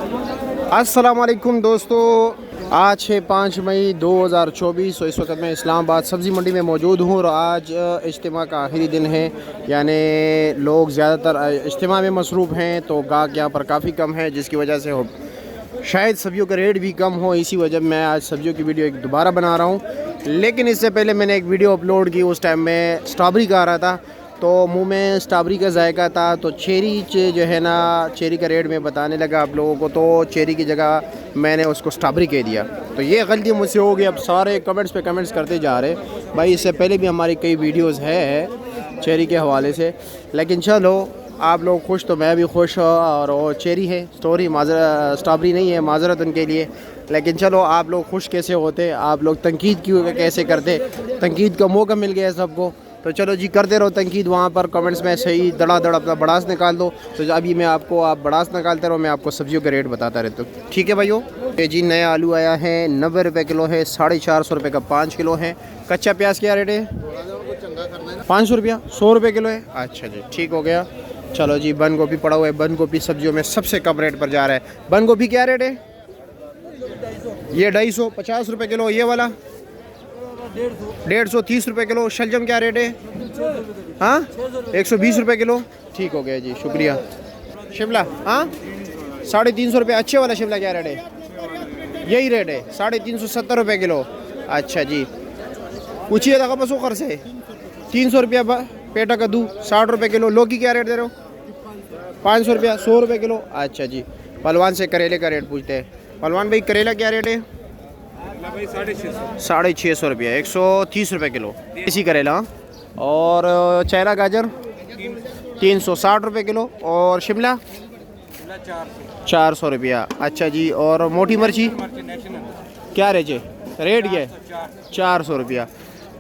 अस्सलाम वालेकुम दोस्तों, आज है 5 मई 2024। इस वक्त मैं इस्लामाबाद सब्ज़ी मंडी में मौजूद हूँ और आज इज्तिमा का आखिरी दिन है, यानी लोग ज़्यादातर इज्तिमा में मसरूफ़ हैं, तो गाहक यहाँ पर काफ़ी कम है, जिसकी वजह से शायद सब्जियों का रेट भी कम हो। इसी वजह मैं आज सब्जियों की वीडियो एक दोबारा बना रहा हूँ। लेकिन इससे पहले मैंने एक वीडियो अपलोड की, उस टाइम मैं स्ट्रॉबेरी खा रहा था, तो मुंह में स्ट्रॉबेरी का जायका था, तो चेरी जो है ना, चेरी का रेट मैं बताने लगा आप लोगों को, तो चेरी की जगह मैंने उसको स्ट्रॉबेरी कह दिया। तो ये गलती मुझसे हो गई। अब सारे कमेंट्स पे कमेंट्स करते जा रहे भाई, इससे पहले भी हमारी कई वीडियोस है चेरी के हवाले से। लेकिन चलो, आप लोग खुश तो मैं भी खुश, और वो चेरी है, स्ट्रॉबेरी नहीं है, माजरत उनके लिए। लेकिन चलो, आप लोग खुश कैसे होते, आप लोग तनकीद क्यों कैसे करते, तनकीद का मौका मिल गया सबको, तो चलो जी करते रहो तनकीद वहाँ पर कमेंट्स में, सही धड़ाधड़ अपना बड़ास निकाल दो। तो अभी मैं आपको, आप बड़ास निकालते रहो, मैं आपको सब्जियों का रेट बताता रहता हूँ, ठीक है भाइयों। ये जी नया आलू आया है, 90 रुपये किलो है, 450 रुपये का 5 किलो है। कच्चा प्याज क्या रेट है? 500 रुपया, 100 रुपये किलो है। अच्छा जी, ठीक हो गया। चलो जी, बंद गोभी पड़ा हुआ है, बंद गोभी सब्जियों में सबसे कम रेट पर जा रहा है। बंद गोभी क्या रेट है? ये 250 रुपये किलो। ये वाला 150 रुपये किलो। शलजम क्या रेट है? हाँ, 120 रुपये किलो। ठीक हो गया जी, शुक्रिया। शिमला हाँ 350 रुपये। अच्छे वाला शिमला क्या रेट है? यही रेट है, 370 रुपये किलो। अच्छा जी, पूछिए था बस वो कर से 300 रुपया पेटा कद्दू, 60 रुपये किलो। लौकी क्या रेट दे रहे हो? 500 रुपया, 100 रुपये किलो। अच्छा जी, पहलवान से करेले का रेट पूछते हैं। पहलवान भाई, करेला क्या रेट है? 650 रुपया, 130 रुपये किलो इसी करेला। और चेहरा गाजर 360 रुपये किलो। और शिमला 400 रुपया। अच्छा जी, और मोटी मिर्ची क्या रेट है? रेट क्या है? 400 रुपया।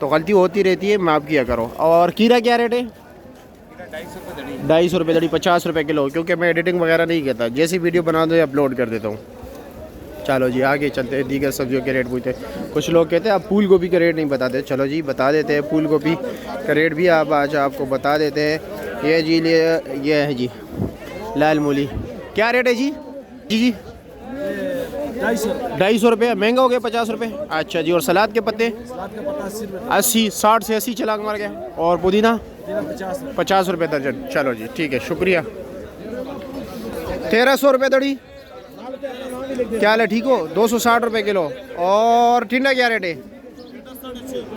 तो गलती होती रहती है, माफ़ किया करो। और कीरा क्या रेट है? 250 रुपये दड़ी, 50 रुपये किलो। क्योंकि मैं एडिटिंग वगैरह नहीं करता, जैसी वीडियो बना दो अपलोड कर देता हूँ। चलो जी, आगे चलते हैं, दीगर सब्जियों के रेट पूछते हैं। कुछ लोग कहते हैं आप फूल गोभी का रेट नहीं बताते। चलो जी, बता देते हैं, फूल गोभी का रेट भी आप आज आपको बता देते हैं। ये जी, ये है जी लाल मूली, क्या रेट है जी? जी 250 रुपये। महंगा हो गया, 50 रुपये। अच्छा जी, और सलाद के पत्ते 80, 60 से 80 चला मार गया। और पुदीना 50 रुपये दर्जन। चलो जी, ठीक है, शुक्रिया। 1300 रुपये दड़ी। क्या हाल है, ठीक हो? 260 रुपये किलो। और टिंडा क्या रेट है?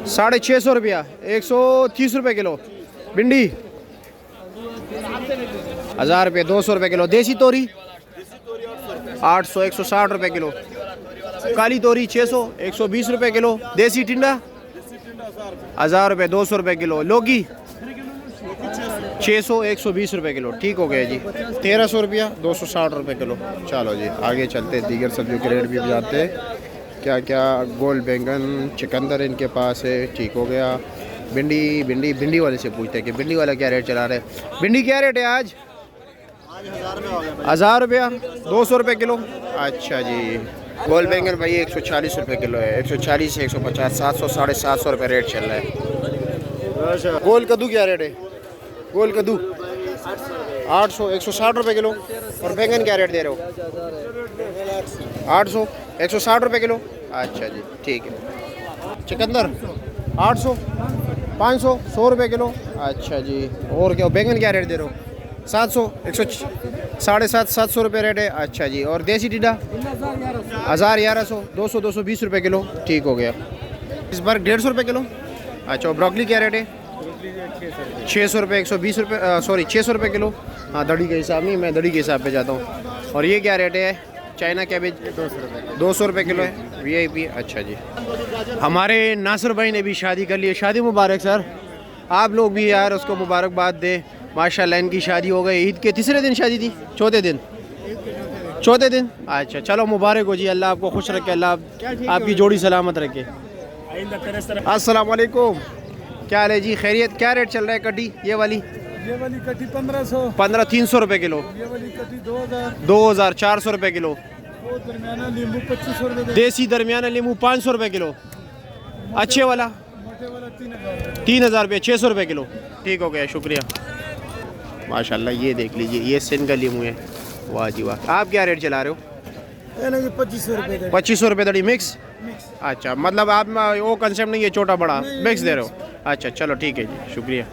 650 रुपया, 130 रुपये किलो। भिंडी 1000 रुपये, 200 रुपये किलो। देसी तोरी 800, 160 रुपये किलो। काली तोरी 600, 120 रुपये किलो। देसी टिंडा 1000 रुपये, 200 रुपये किलो। लौकी 600, 120 रुपये किलो। ठीक हो गया जी, 1300 रुपया, 260 रुपये किलो। चलो जी, आगे चलते, दीगर सब्जियों के रेट भी बताते हैं। क्या क्या, गोल बैंगन, चुकंदर इनके पास है। ठीक हो गया। भिंडी वाले से पूछते हैं कि भिंडी वाला क्या रेट चला रहे हैं। भिंडी क्या रेट है आज? 1000 रुपया, 200 रुपये किलो। अच्छा जी, गोल बैंगन भाई 140 रुपये किलो है, 140 से 150, 700, 750 रुपये रेट चल रहा है। गोल कद्दू क्या रेट है? गोल कद्दू 800, 160 रुपये किलो। और बैंगन क्या रेट दे रहे हो? 800, 160 रुपये किलो। अच्छा जी, ठीक है। चुकंदर 800, 500, 100 रुपये किलो। अच्छा जी, और क्या, बैंगन क्या रेट दे रहे हो? 700, 750 रुपये रेट है। अच्छा जी, और देसी टिड्डा 1000, 1100, 200, 220 रुपये किलो। ठीक हो गया। इस बार 150 रुपये किलो। अच्छा, और ब्रोकली क्या रेट है? 600 रुपये, 120 रुपये, सॉरी 600 रुपये किलो। हाँ, दड़ी के हिसाब नहीं, मैं दड़ी के हिसाब पे जाता हूँ। और ये क्या रेट है? चाइना कैबेज 200 रुपये किलो है, VIP। अच्छा जी, हमारे नासिर भाई ने भी शादी कर ली है। शादी मुबारक सर, आप लोग भी यार उसको मुबारकबाद दें। माशाल्लाह, इनकी शादी हो गई। ईद के तीसरे दिन शादी थी? चौथे दिन? अच्छा, चलो मुबारक हो जी, अल्लाह आपको खुश रखे, अल्लाह आपकी जोड़ी सलामत रखे। अस्सलाम वालेकुम, क्या हाल है जी? खैरियत? क्या रेट चल रहा है कटी? ये वाली कटी 1500, 300 रुपये किलो। ये वाली कटी 2000, 2000, 400 रुपये किलो। वो दरमियाना नींबू 2500 रुपये। देसी दरमियाना नींबू 500 रुपये किलो। अच्छे वाला मोटे वाला 3000, 3000 रुपये, 600 रुपये किलो। ठीक हो गया, शुक्रिया। माशाल्लाह, ये देख लीजिए, ये सिंध का लीमू है। वाह जी वाह। आप क्या रेट चला रहे हो? ये ना जी 2500 रुपये दे 2500 रुपये दड़ी मिक्स। मिक्स। अच्छा, मतलब आप वो कंसेप्ट नहीं है छोटा बड़ा, नहीं, मिक्स दे रहे हो। अच्छा चलो ठीक है जी, शुक्रिया।